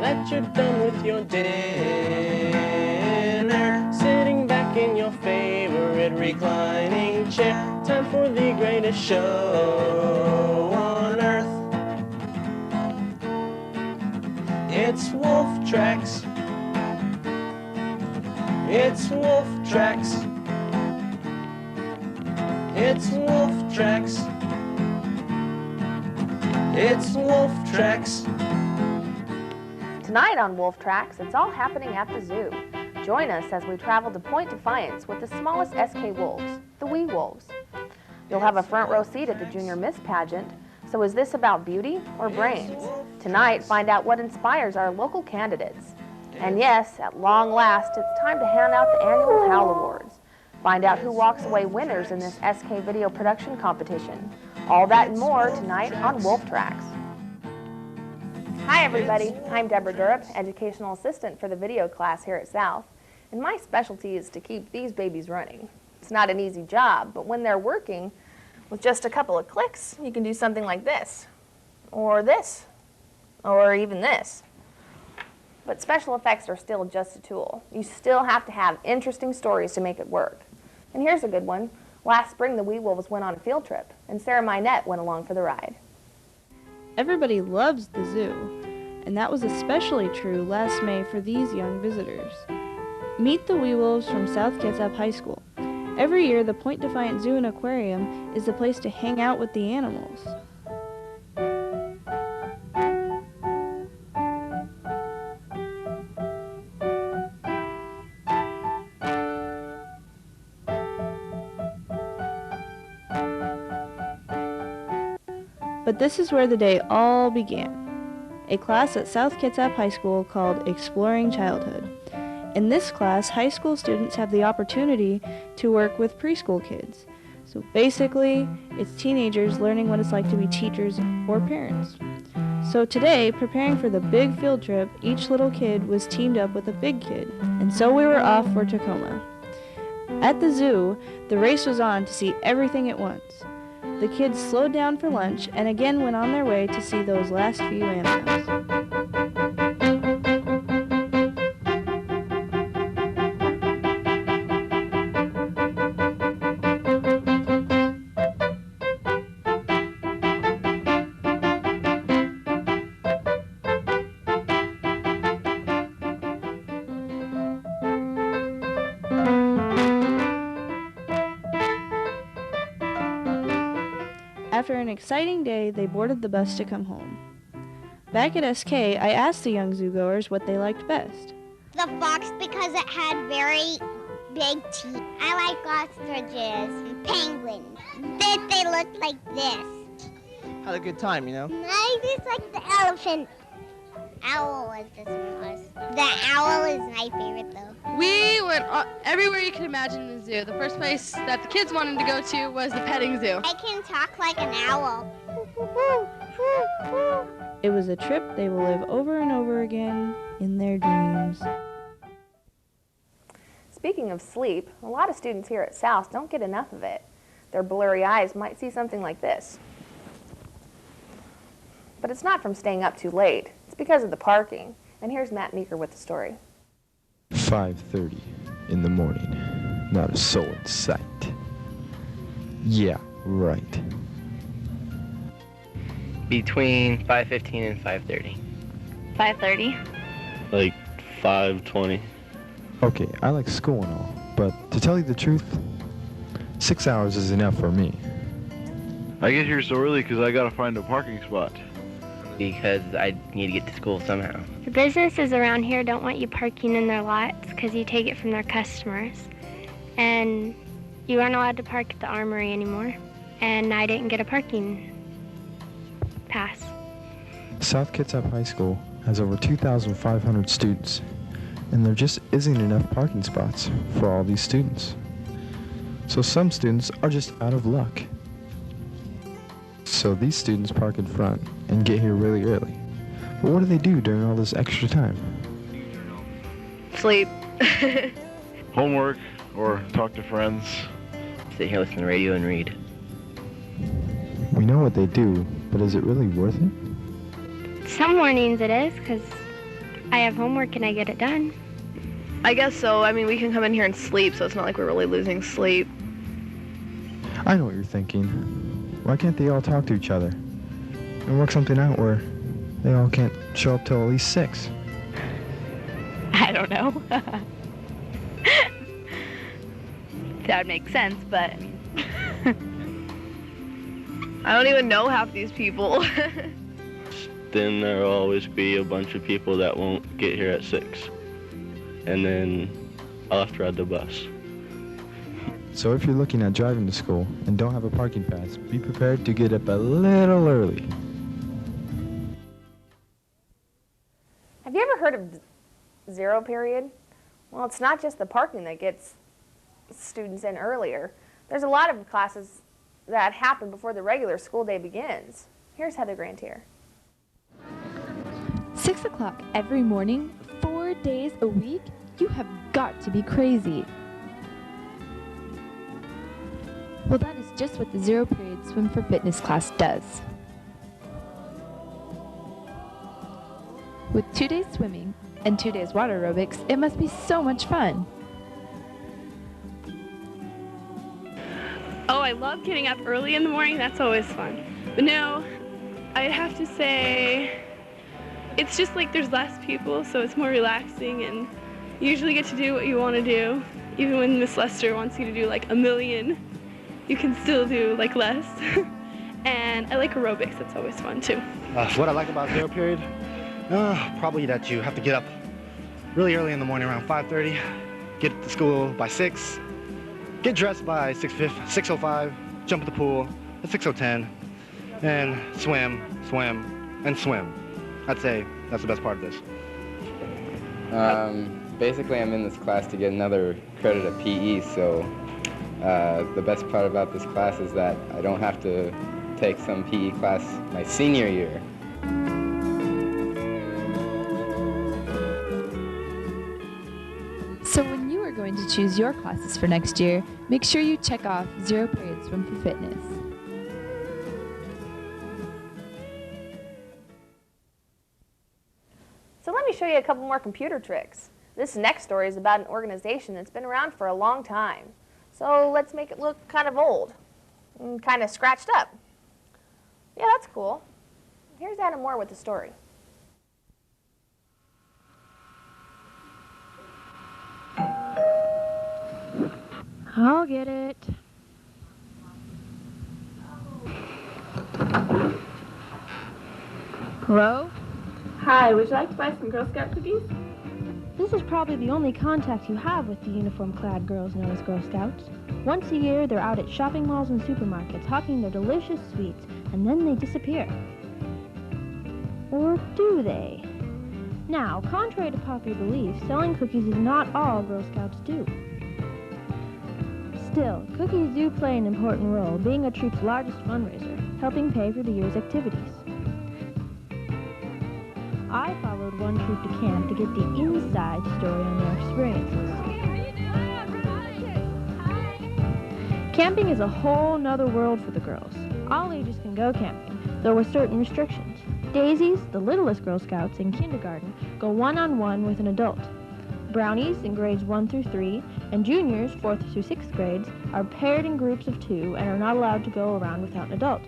that you're done with your dinner, sitting back in your favorite reclining chair. Time for the greatest show on earth. It's Wolf Tracks. It's Wolf Tracks. It's Wolf Tracks. It's Wolf Tracks. Tonight on Wolf Tracks, it's all happening at the zoo. Join us as we travel to Point Defiance with the smallest SK wolves, the wee wolves. You'll have a front row seat at the Junior Miss Pageant. So is this about beauty or brains? Tonight, find out what inspires our local candidates. And yes, at long last, it's time to hand out the annual Howl Awards. Find out who walks away winners in this SK video production competition. All that and more tonight on Wolf Tracks. Hi everybody, I'm Debra Durupt, Educational Assistant for the video class here at South. And my specialty is to keep these babies running. It's not an easy job, but when they're working, with just a couple of clicks, you can do something like this, or even this. But special effects are still just a tool. You still have to have interesting stories to make it work. And here's a good one. Last spring, the wee wolves went on a field trip, and Mynatt went along for the ride. Everybody loves the zoo, and that was especially true last May for these young visitors. Meet the wee wolves from South Kitsap High School. Every year, the Point Defiance Zoo and Aquarium is the place to hang out with the animals. But this is where the day all began. A class at South Kitsap High School called Exploring Childhood. In this class, high school students have the opportunity to work with preschool kids. So basically, it's teenagers learning what it's like to be teachers or parents. So today, preparing for the big field trip, each little kid was teamed up with a big kid. And so we were off for Tacoma. At the zoo, the race was on to see everything at once. The kids slowed down for lunch and again went on their way to see those last few animals. After an exciting day, they boarded the bus to come home. Back at SK, I asked the young zoogoers what they liked best. The fox because it had very big teeth. I like ostriches and penguins. They look like this. Had a good time, you know? I just like the elephant. Owl was the smallest. The owl is my favorite though. We went everywhere you could imagine in the zoo. The first place that the kids wanted to go to was the petting zoo. I can talk like an owl. It was a trip they will live over and over again in their dreams. Speaking of sleep, a lot of students here at South don't get enough of it. Their blurry eyes might see something like this. But it's not from staying up too late. It's because of the parking. And here's Meeker with the story. 5:30 in the morning. Not a soul in sight. Yeah, right. Between 5:15 and 5:30. 5:30. Like 5:20. Okay, I like school and all, but to tell you the truth, 6 hours is enough for me. I get here so early because I gotta find a parking spot. Because I need to get to school somehow. The businesses around here don't want you parking in their lots because you take it from their customers. And you aren't allowed to park at the armory anymore. And I didn't get a parking pass. South Kitsap High School has over 2,500 students, and there just isn't enough parking spots for all these students. So some students are just out of luck. So these students park in front and get here really early. But what do they do during all this extra time? Sleep. Homework or talk to friends. Sit here, listen to the radio, and read. We know what they do, but is it really worth it? Some mornings it is because I have homework and I get it done. I guess so. I mean, we can come in here and sleep, so it's not like we're really losing sleep. I know what you're thinking. Why can't they all talk to each other and work something out where they all can't show up till at least 6? I don't know. That would make sense, but I mean... I don't even know half these people. Then there'll always be a bunch of people that won't get here at 6. And then I'll have to ride the bus. So if you're looking at driving to school and don't have a parking pass, be prepared to get up a little early. Have you ever heard of zero period? Well, it's not just the parking that gets students in earlier. There's a lot of classes that happen before the regular school day begins. Here's Heather Grantier. 6 o'clock every morning, 4 days a week? You have got to be crazy. Well, that is just what the zero period swim for fitness class does. With 2 days swimming and 2 days water aerobics, it must be so much fun. Oh, I love getting up early in the morning. That's always fun. But no, I'd have to say it's just like there's less people, so it's more relaxing, and you usually get to do what you want to do. Even when Miss Lester wants you to do like a million, you can still do like less. And I like aerobics. That's always fun too. What I like about zero period, probably that you have to get up really early in the morning, around 5:30, get to school by 6, get dressed by 6:05, jump in the pool at 6:10, and swim, and swim. I'd say that's the best part of this. Basically, I'm in this class to get another credit at PE, so the best part about this class is that I don't have to take some PE class my senior year. So when you are going to choose your classes for next year, make sure you check off zero period swim for fitness. So let me show you a couple more computer tricks. This next story is about an organization that's been around for a long time. So let's make it look kind of old and kind of scratched up. Yeah, that's cool. Here's Adam Moore with the story. I'll get it. Hello? Hi, would you like to buy some Girl Scout cookies? This is probably the only contact you have with the uniform-clad girls known as Girl Scouts. Once a year, they're out at shopping malls and supermarkets hawking their delicious sweets, and then they disappear. Or do they? Now, contrary to popular belief, selling cookies is not all Girl Scouts do. Still, cookies do play an important role, being a troop's largest fundraiser, helping pay for the year's activities. I followed one troop to camp to get the inside story on their experiences. Camping is a whole nother world for the girls. All ages can go camping, though with certain restrictions. Daisies, the littlest Girl Scouts in kindergarten, go one-on-one with an adult. Brownies in grades 1 through 3 and juniors 4th through 6th grades are paired in groups of 2 and are not allowed to go around without an adult.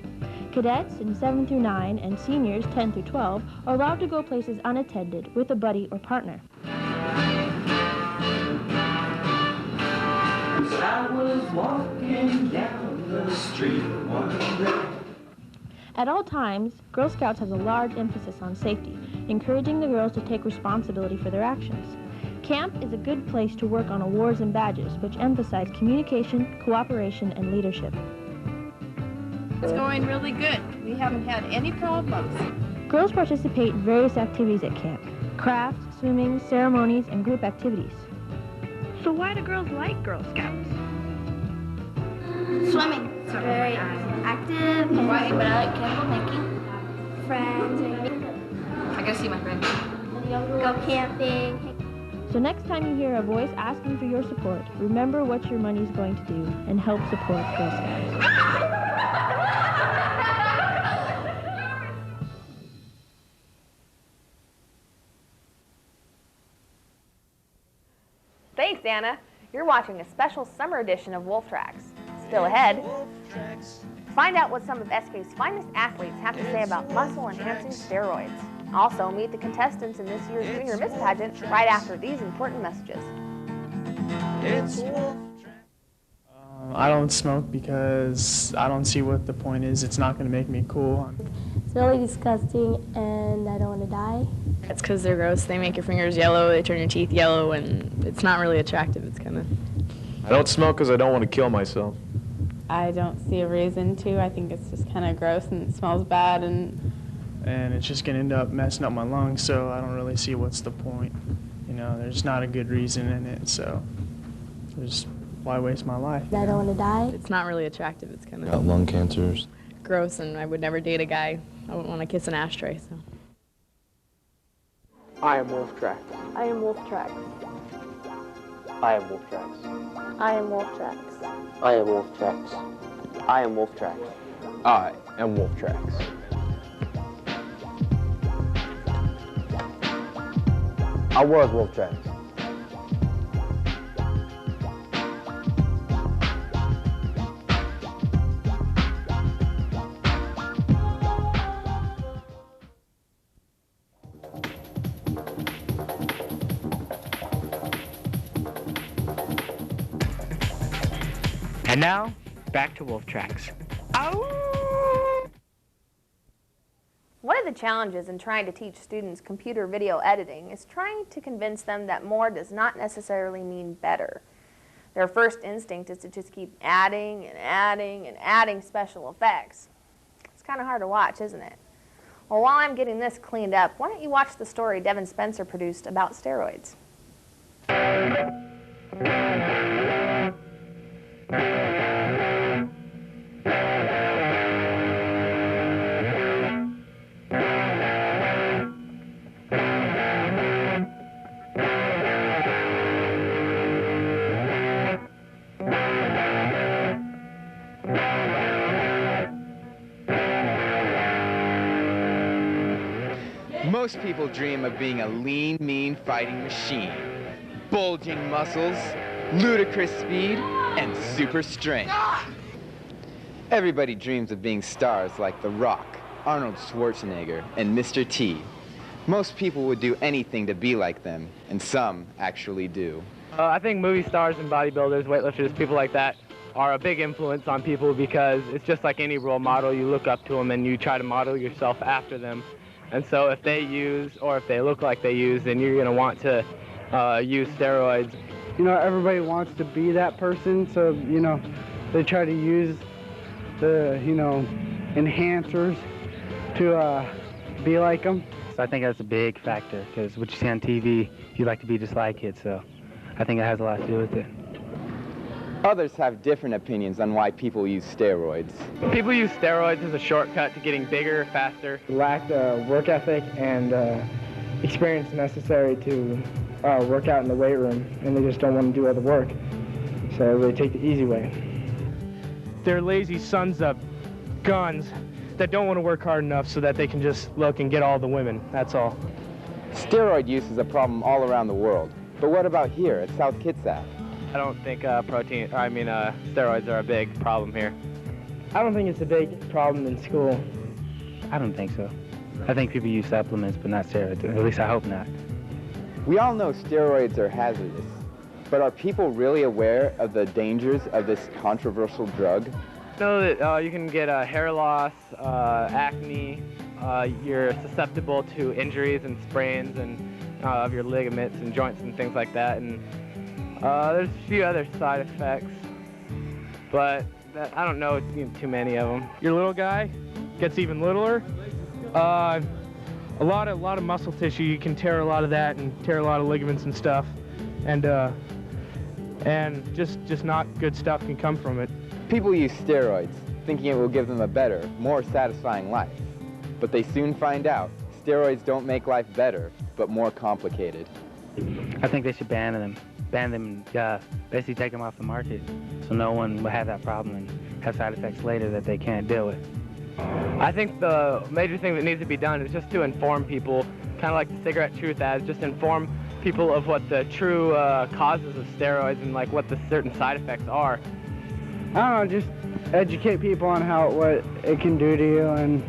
Cadets in 7 through 9 and seniors 10 through 12 are allowed to go places unattended with a buddy or partner. I was walking down the street one day. At all times, Girl Scouts has a large emphasis on safety, encouraging the girls to take responsibility for their actions. Camp is a good place to work on awards and badges, which emphasize communication, cooperation, and leadership. It's going really good. We haven't had any problems. Girls participate in various activities at camp: crafts, swimming, ceremonies, and group activities. So why do girls like Girl Scouts? Swimming. Very active. Right, but I like candle making. Friends. I gotta see my friends. Go camping. So next time you hear a voice asking for your support, remember what your money is going to do and help support Girl Scouts. Thanks, Anna. You're watching a special summer edition of Wolf Tracks. Still ahead, find out what some of SK's finest athletes have to say about muscle-enhancing steroids. Also, meet the contestants in this year's Junior Miss Pageant right after these important messages. I don't smoke because I don't see what the point is. It's not going to make me cool. It's really disgusting, and I don't want to die. It's because they're gross. They make your fingers yellow, they turn your teeth yellow, and it's not really attractive. It's kind of... I don't smoke because I don't want to kill myself. I don't see a reason to. I think it's just kind of gross and it smells bad, and it's just going to end up messing up my lungs, so I don't really see what's the point. You know, there's not a good reason in it, so there's why waste my life? I don't want to die. It's not really attractive. It's kind of... Got lung cancers. Gross, and I would never date a guy. I wouldn't want to kiss an ashtray, so... I am Wolf Tracks. I am Wolf Tracks. I am Wolf Tracks. I am Wolf Tracks. I am Wolf Tracks. I am Wolf Tracks. I am Wolf Tracks. I was Wolf Tracks. And now, back to Wolf Tracks. One of the challenges in trying to teach students computer video editing is trying to convince them that more does not necessarily mean better. Their first instinct is to just keep adding and adding and adding special effects. It's kind of hard to watch, isn't it? Well, while I'm getting this cleaned up, why don't you watch the story Devin Spencer produced about steroids? Most people dream of being a lean, mean fighting machine. Bulging muscles, ludicrous speed, and super strength. Everybody dreams of being stars like The Rock, Arnold Schwarzenegger, and Mr. T. Most people would do anything to be like them, and some actually do. I think movie stars and bodybuilders, weightlifters, people like that are a big influence on people because it's just like any role model. You look up to them and you try to model yourself after them. And so if they use, or if they look like they use, then you're going to want to use steroids. You know, everybody wants to be that person, so, you know, they try to use the, you know, enhancers to be like them. So I think that's a big factor, because what you see on TV, you like to be just like it, so I think it has a lot to do with it. Others have different opinions on why people use steroids. People use steroids as a shortcut to getting bigger, faster. Lack the work ethic and experience necessary to work out in the weight room, and they just don't want to do other work, so they take the easy way. They're lazy sons of guns that don't want to work hard enough so that they can just look and get all the women, that's all. Steroid use is a problem all around the world, but what about here at South Kitsap? I don't think steroids are a big problem here. I don't think it's a big problem in school. I don't think so. I think people use supplements, but not steroids. At least I hope not. We all know steroids are hazardous, but are people really aware of the dangers of this controversial drug? I know that you can get hair loss, acne, you're susceptible to injuries and sprains and of your ligaments and joints and things like that. And there's a few other side effects, but I don't know too many of them. Your little guy gets even littler. A lot of muscle tissue. You can tear a lot of that and tear a lot of ligaments and stuff, and just not good stuff can come from it. People use steroids thinking it will give them a better, more satisfying life, but they soon find out steroids don't make life better, but more complicated. I think they should ban them, basically take them off the market, so no one will have that problem and have side effects later that they can't deal with. I think the major thing that needs to be done is just to inform people, kind of like the Cigarette Truth ads, just inform people of what the true causes of steroids and like what the certain side effects are. I don't know, just educate people on what it can do to you and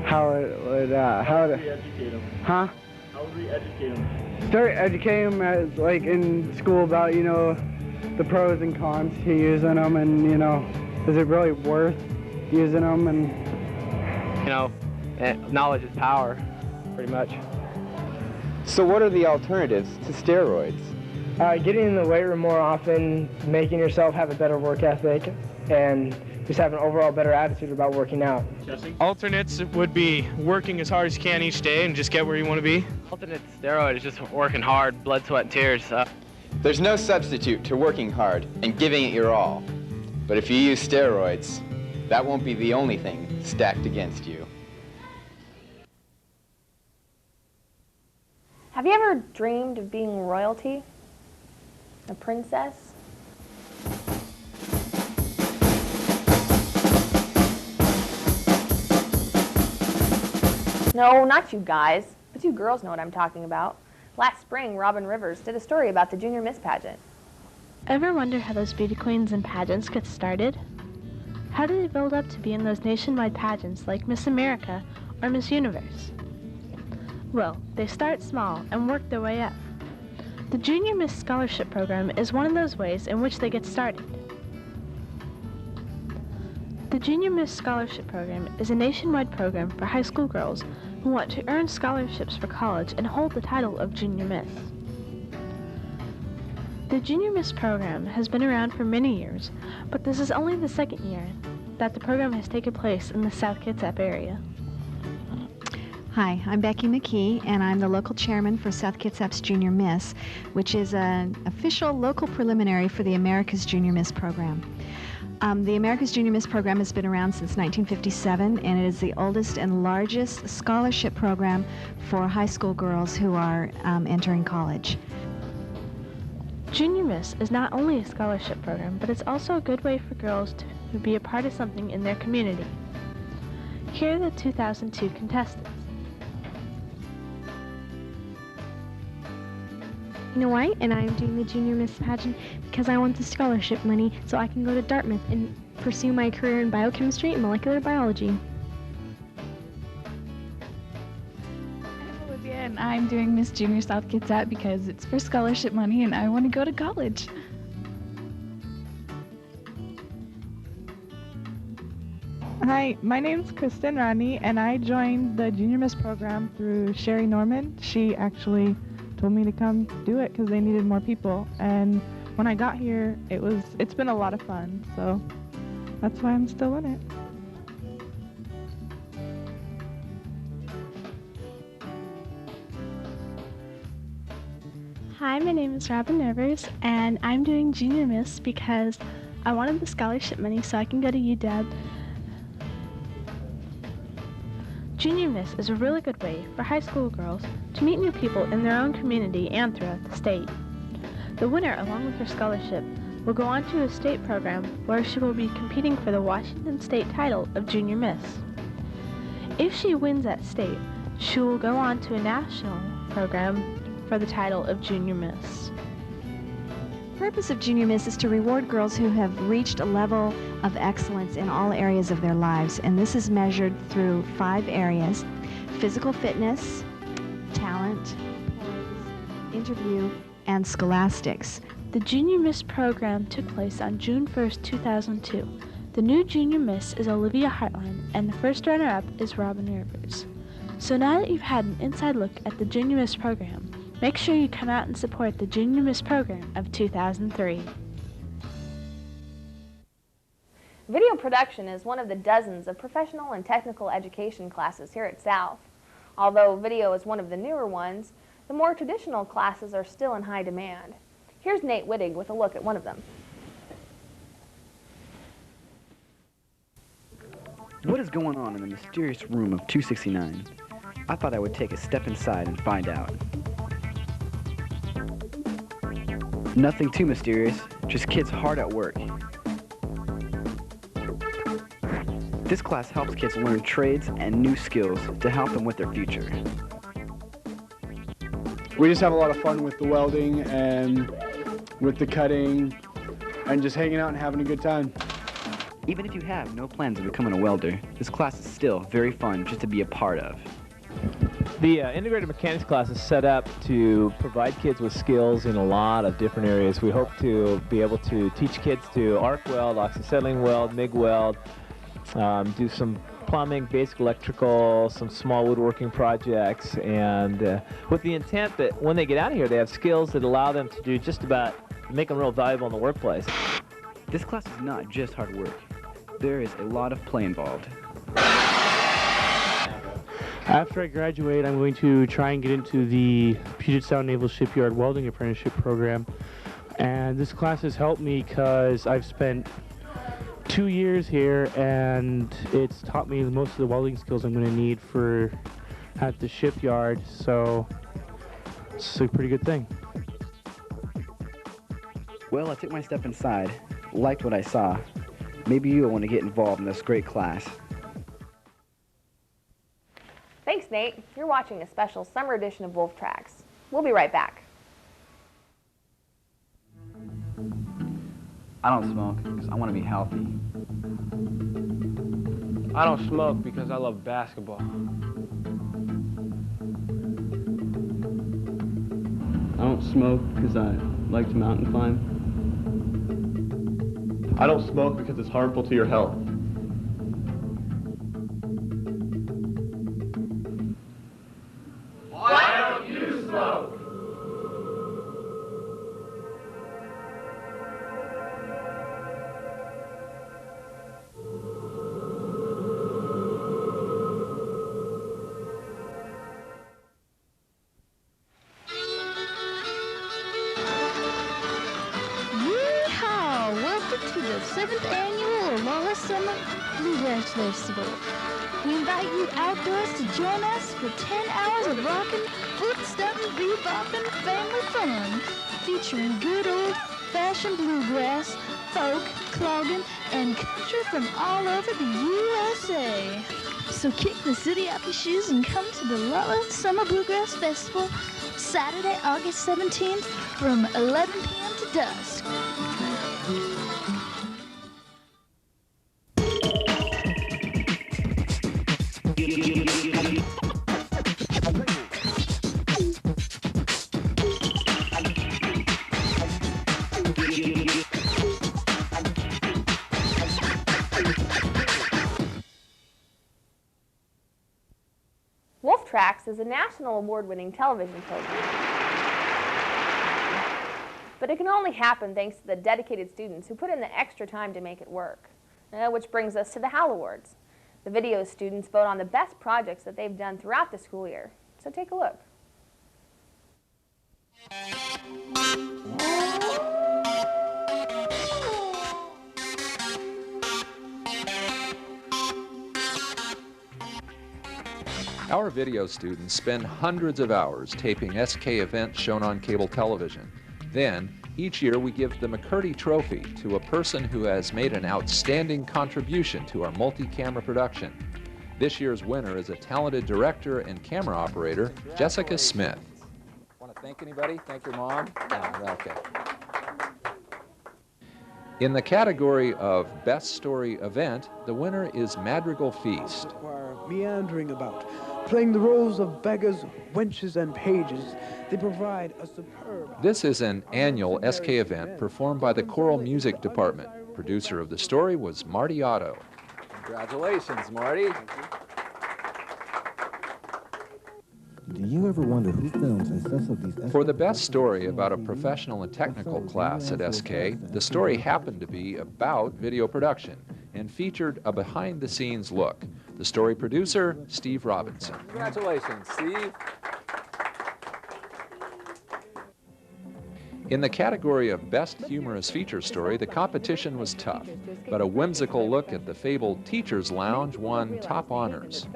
how it would, how to... Educate them. Huh? How would we educate them? Start educating them as, like, in school about, you know, the pros and cons to using them and, you know, is it really worth using them and... You know, knowledge is power, pretty much. So what are the alternatives to steroids? Getting in the weight room more often, making yourself have a better work ethic, and just have an overall better attitude about working out. Jesse? Alternates would be working as hard as you can each day and just get where you want to be. Alternate steroid is just working hard, blood, sweat, and tears. There's no substitute to working hard and giving it your all. But if you use steroids, that won't be the only thing stacked against you. Have you ever dreamed of being royalty? A princess? No, not you guys, but you girls know what I'm talking about. Last spring, Robyn Rivers did a story about the Junior Miss Pageant. Ever wonder how those beauty queens and pageants get started? How do they build up to be in those nationwide pageants like Miss America or Miss Universe? Well, they start small and work their way up. The Junior Miss Scholarship Program is one of those ways in which they get started. The Junior Miss Scholarship Program is a nationwide program for high school girls who want to earn scholarships for college and hold the title of Junior Miss. The Junior Miss program has been around for many years, but this is only the second year that the program has taken place in the South Kitsap area. Hi, I'm Becky McKee, and I'm the local chairman for South Kitsap's Junior Miss, which is an official local preliminary for the America's Junior Miss program. The America's Junior Miss program has been around since 1957, and it is the oldest and largest scholarship program for high school girls who are entering college. Junior Miss is not only a scholarship program, but it's also a good way for girls to be a part of something in their community. Here are the 2002 contestants. Tina White, and I'm doing the Junior Miss Pageant because I want the scholarship money so I can go to Dartmouth and pursue my career in biochemistry and molecular biology. I'm Olivia, and I'm doing Miss Junior South Kitsap because it's for scholarship money and I want to go to college. Hi, my name's Kristen Rodney, and I joined the Junior Miss program through Sherry Norman. She actually told me to come do it because they needed more people, and when I got here it's been a lot of fun, so that's why I'm still in it. Hi, my name is Robyn Rivers, and I'm doing Junior Miss because I wanted the scholarship money so I can go to UW. Junior Miss is a really good way for high school girls to meet new people in their own community and throughout the state. The winner, along with her scholarship, will go on to a state program where she will be competing for the Washington State title of Junior Miss. If she wins at state, she will go on to a national program for the title of Junior Miss. The purpose of Junior Miss is to reward girls who have reached a level of excellence in all areas of their lives, and this is measured through 5 areas: physical fitness, talent, poise, interview, and scholastics. The Junior Miss program took place on June 1st, 2002. The new Junior Miss is Olivia Hartline, and the first runner-up is Robyn Rivers. So now that you've had an inside look at the Junior Miss program, make sure you come out and support the Junior Miss program of 2003. Video production is one of the dozens of professional and technical education classes here at South. Although video is one of the newer ones, the more traditional classes are still in high demand. Here's Nate Wittig with a look at one of them. What is going on in the mysterious room of 269? I thought I would take a step inside and find out. Nothing too mysterious, just kids hard at work. This class helps kids learn trades and new skills to help them with their future. we just have a lot of fun with the welding and with the cutting and just hanging out and having a good time. Even if you have no plans of becoming a welder, this class is still very fun just to be a part of. The integrated mechanics class is set up to provide kids with skills in a lot of different areas. We hope to be able to teach kids to arc weld, oxyacetylene weld, MIG weld, do some plumbing, basic electrical, some small woodworking projects, and with the intent that when they get out of here they have skills that allow them to do just about, make them real valuable in the workplace. This class is not just hard work. There is a lot of play involved. After I graduate, I'm going to try and get into the Puget Sound Naval Shipyard Welding Apprenticeship Program. And this class has helped me because I've spent 2 years here and it's taught me most of the welding skills I'm going to need for at the shipyard. So it's a pretty good thing. Well, I took my step inside, liked what I saw. Maybe you'll want to get involved in this great class. Thanks, Nate. You're watching a special summer edition of Wolf Tracks. We'll be right back. I don't smoke because I want to be healthy. I don't smoke because I love basketball. I don't smoke because I like to mountain climb. I don't smoke because it's harmful to your health. Why don't you smoke? Yeehaw! Welcome to the 7th annual Lola Summer Bluegrass Festival. We invite you outdoors to join us for 10 hours of rockin', foot-stomping, bebopping family fun, featuring good old-fashioned bluegrass, folk, clogging, and country from all over the USA. So kick the city out your shoes and come to the Lola Summer Bluegrass Festival, Saturday, August 17th from 11 p.m. to dusk. Wolf Tracks is a national award-winning television program. But it can only happen thanks to the dedicated students who put in the extra time to make it work. Which brings us to the Howl Awards. The video students vote on the best projects that they've done throughout the school year. So take a look. Our video students spend hundreds of hours taping SK events shown on cable television. Then, each year we give the McCurdy Trophy to a person who has made an outstanding contribution to our multi-camera production. This year's winner is a talented director and camera operator, Jessica Smith. Want to thank anybody? Thank your mom? No, okay. In the category of Best Story Event, the winner is Madrigal Feast. Meandering about, playing the roles of beggars, wenches, and pages. They provide a superb... This is an annual SK event performed by the Choral Music Department. Producer of the story was Marty Otto. Congratulations, Marty. Do you ever wonder who films and sets up these... For the best story about a professional and technical class at SK, the story happened to be about video production and featured a behind-the-scenes look. The story producer, Steve Robinson. Congratulations, Steve. In the category of Best Humorous Feature Story, the competition was tough, but a whimsical look at the fabled Teacher's Lounge won top honors.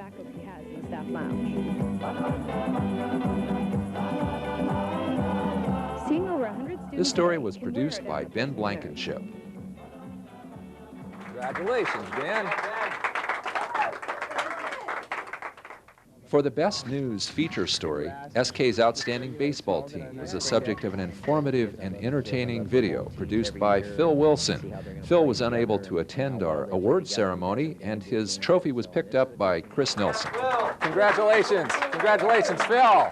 This story was produced by Ben Blankenship. Congratulations, Ben. For the Best News feature story, SK's outstanding baseball team was the subject of an informative and entertaining video produced by Phil Wilson. Phil was unable to attend our award ceremony, and his trophy was picked up by Chris Nelson. Congratulations. Congratulations, Phil.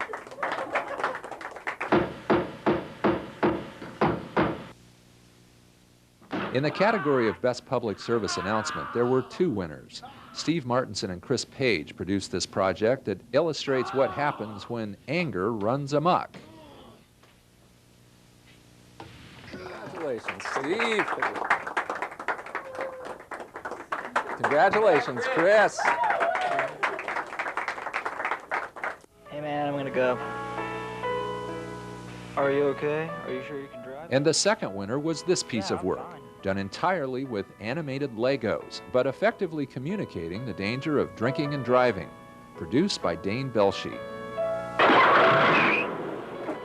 In the category of Best Public Service Announcement, there were two winners. Steve Martinson and Chris Page produced this project that illustrates what happens when anger runs amok. Congratulations, Steve. Congratulations, Chris. Hey man, I'm gonna go. Are you okay? Are you sure you can drive? And the second winner was this piece of work, done entirely with animated Legos, but effectively communicating the danger of drinking and driving. Produced by Dane Belshie.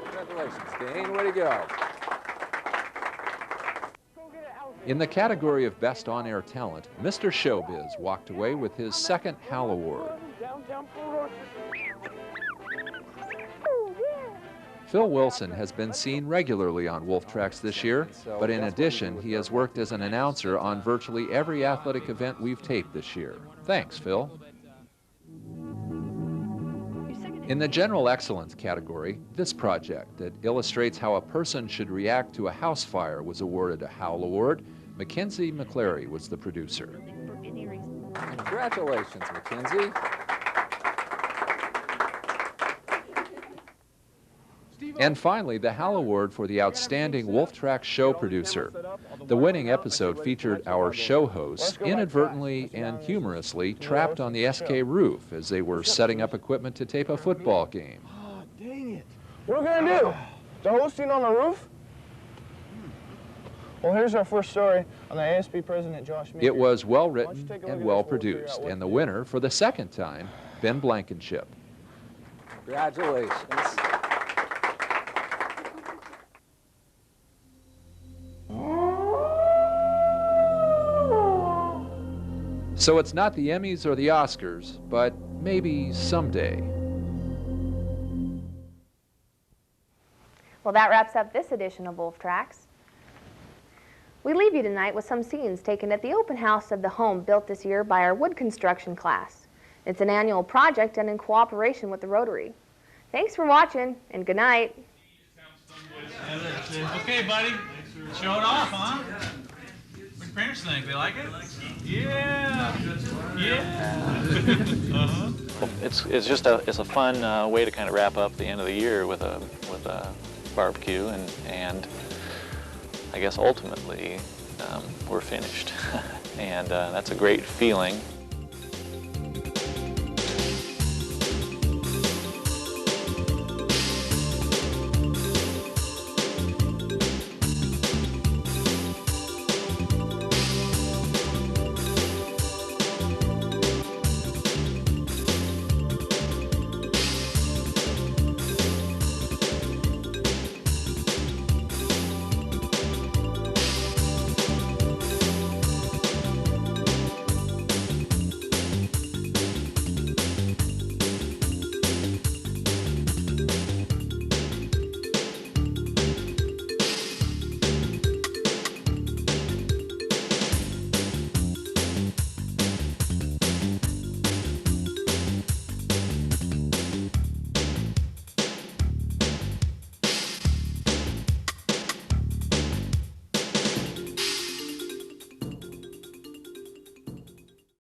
Congratulations, Dane. Way to go. In the category of Best On-Air Talent, Mr. Showbiz walked away with his second Hal Award. Phil Wilson has been seen regularly on Wolf Tracks this year, but in addition, he has worked as an announcer on virtually every athletic event we've taped this year. Thanks, Phil. In the General Excellence category, this project that illustrates how a person should react to a house fire was awarded a Howl Award. Mackenzie McClary was the producer. Congratulations, Mackenzie. And finally, the Hal Award for the Outstanding Wolf Track Show Producer. The winning episode featured our show hosts inadvertently and humorously trapped on the SK roof as they were setting up equipment to tape a football game. Oh, dang it. What are we going to do? The hosting on the roof? Well, here's our first story on the ASB President Josh Meeker. It was well written and well produced, and the winner for the second time, Ben Blankenship. Congratulations. So it's not the Emmys or the Oscars, but maybe someday. Well, that wraps up this edition of Wolf Tracks. We leave you tonight with some scenes taken at the open house of the home built this year by our wood construction class. It's an annual project done in cooperation with the Rotary. Thanks for watching, and good night. Okay, buddy. Show it off, huh? What do parents think? They like it? Yeah. Yeah. It's just a fun way to kind of wrap up the end of the year with a barbecue, and I guess ultimately we're finished, and that's a great feeling.